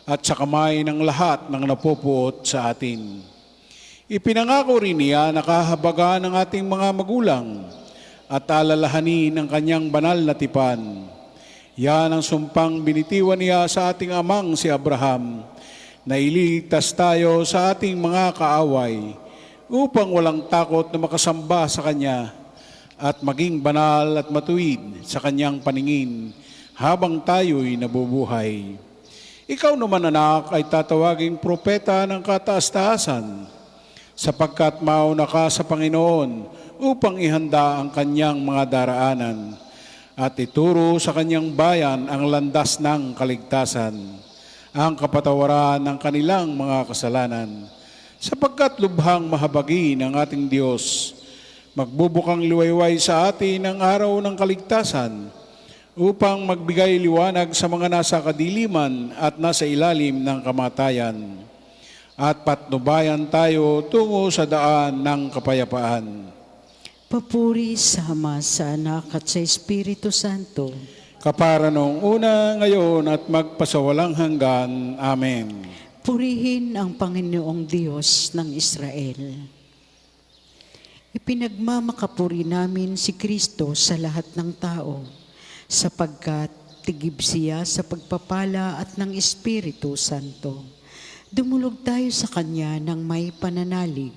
at sa kamay ng lahat ng napupuot sa atin. Ipinangako rin niya na kahabagan ng ating mga magulang at alalahanin ang kanyang banal na tipan. Yan ang sumpang binitiwan niya sa ating amang si Abraham, na ililigtas tayo sa ating mga kaaway upang walang takot na makasamba sa Kanya at maging banal at matuwid sa Kanyang paningin habang tayo'y nabubuhay. Ikaw naman, anak, ay tatawaging propeta ng kataas-taasan, sapagkat mauna ka sa Panginoon upang ihanda ang Kanyang mga daraanan at ituro sa Kanyang bayan ang landas ng kaligtasan, ang kapatawaran ng kanilang mga kasalanan, sapagkat lubhang mahabagin ang ating Diyos. Magbubukang liwayway sa atin ang araw ng kaligtasan upang magbigay liwanag sa mga nasa kadiliman at nasa ilalim ng kamatayan, at patnubayan tayo tungo sa daan ng kapayapaan. Papuri sa Ama, sa Anak at sa Espiritu Santo. Kapara noong una, ngayon at magpasawalang hanggan. Amen. Purihin ang Panginoong Diyos ng Israel. Ipinagmamakapuri namin si Kristo sa lahat ng tao, sapagkat tigib siya sa pagpapala at ng Espiritu Santo. Dumulog tayo sa Kanya ng may pananalig.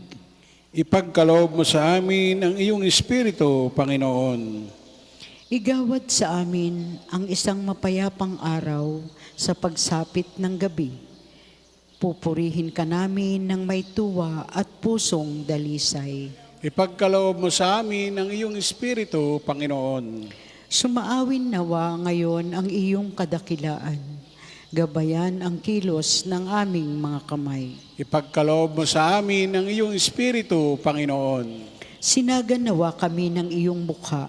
Ipagkaloob mo sa amin ang iyong Espiritu, Panginoon. Igawad sa amin ang isang mapayapang araw sa pagsapit ng gabi. Pupurihin ka namin ng may tuwa at pusong dalisay. Ipagkaloob mo sa amin ang iyong Espiritu, Panginoon. Sumaawin nawa ngayon ang iyong kadakilaan. Gabayan ang kilos ng aming mga kamay. Ipagkaloob mo sa amin ang iyong Espiritu, Panginoon. Sinagan nawa kami ng iyong mukha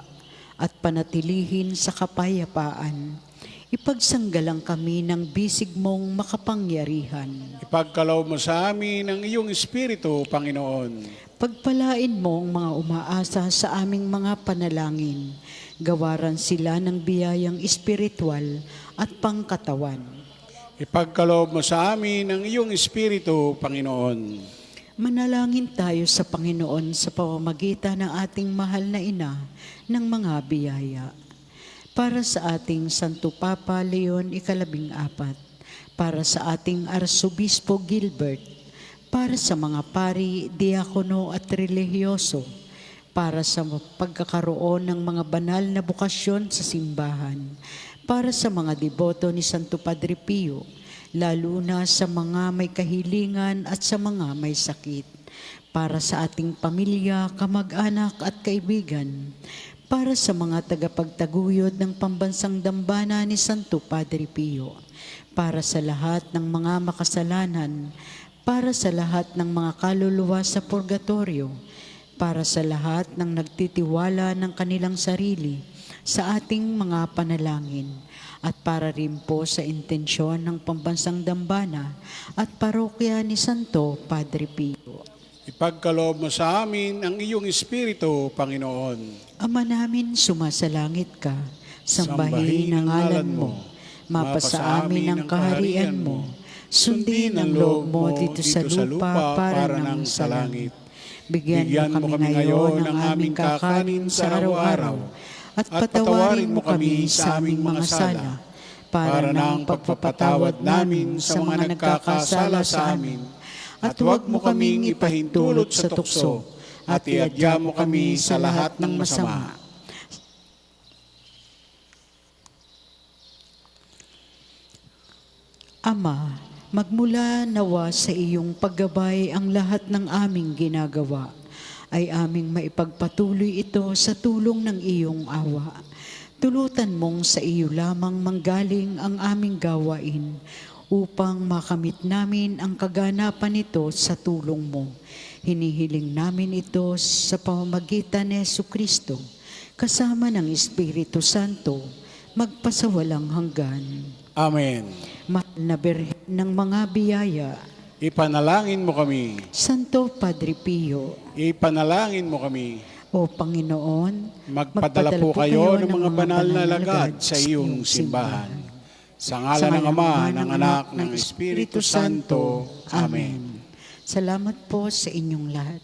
at panatilihin sa kapayapaan. Ipagsanggalang kami ng bisig mong makapangyarihan. Ipagkaloob mo sa amin ang iyong Espiritu, Panginoon. Pagpalain mo ang mga umaasa sa aming mga panalangin. Gawaran sila ng biyayang espiritual at pangkatawan. Ipagkaloob mo sa amin ang iyong Espiritu, Panginoon. Manalangin tayo sa Panginoon sa pamamagitan ng ating mahal na ina ng mga biyaya. Para sa ating Santo Papa Leon ika-14, para sa ating Arsobispo Gilbert, para sa mga pari, diakono at relihiyoso, para sa pagkakaroon ng mga banal na bukasyon sa simbahan, para sa mga deboto ni Santo Padre Pio, lalo na sa mga may kahilingan at sa mga may sakit, para sa ating pamilya, kamag-anak at kaibigan, para sa mga tagapagtaguyod ng pambansang dambana ni Santo Padre Pio, para sa lahat ng mga makasalanan, para sa lahat ng mga kaluluwa sa purgatorio, para sa lahat ng nagtitiwala ng kanilang sarili sa ating mga panalangin, at para rin po sa intensyon ng pambansang dambana at parokya ni Santo Padre Pio. Ipagkaloob mo sa amin ang iyong Espiritu, Panginoon. Ama namin, sumasalangit ka, sambahin ang ngalan mo, mapasa amin ang kaharian mo, sundin ang loob mo dito sa lupa para ng sa langit. Bigyan mo kami ngayon ng aming kakanin sa araw-araw, at patawarin mo kami sa aming mga sala, para ng pagpapatawad namin sa mga nagkakasala sa amin. At huwag mo kaming ipahintulot sa tukso, at iadya mo kami sa lahat ng masama. Ama, magmula nawa sa iyong paggabay ang lahat ng aming ginagawa, ay aming maipagpatuloy ito sa tulong ng iyong awa. Tulutan mong sa iyo lamang manggaling ang aming gawain, upang makamit namin ang kaganapan nito sa tulong mo. Hinihiling namin ito sa pamamagitan ni Jesucristo, kasama ng Espiritu Santo, magpasawalang hanggan. Amen. Mahal na Birhen ng mga biyaya, Ipanalangin mo kami. Santo Padre Pio, Ipanalangin mo kami. o Panginoon, Magpadala po kayo ng mga banal na lagad sa iyong simbahan. Sa ngalan ng Ama, ng Anak, ng Espiritu Santo. Amen. Salamat po sa inyong lahat.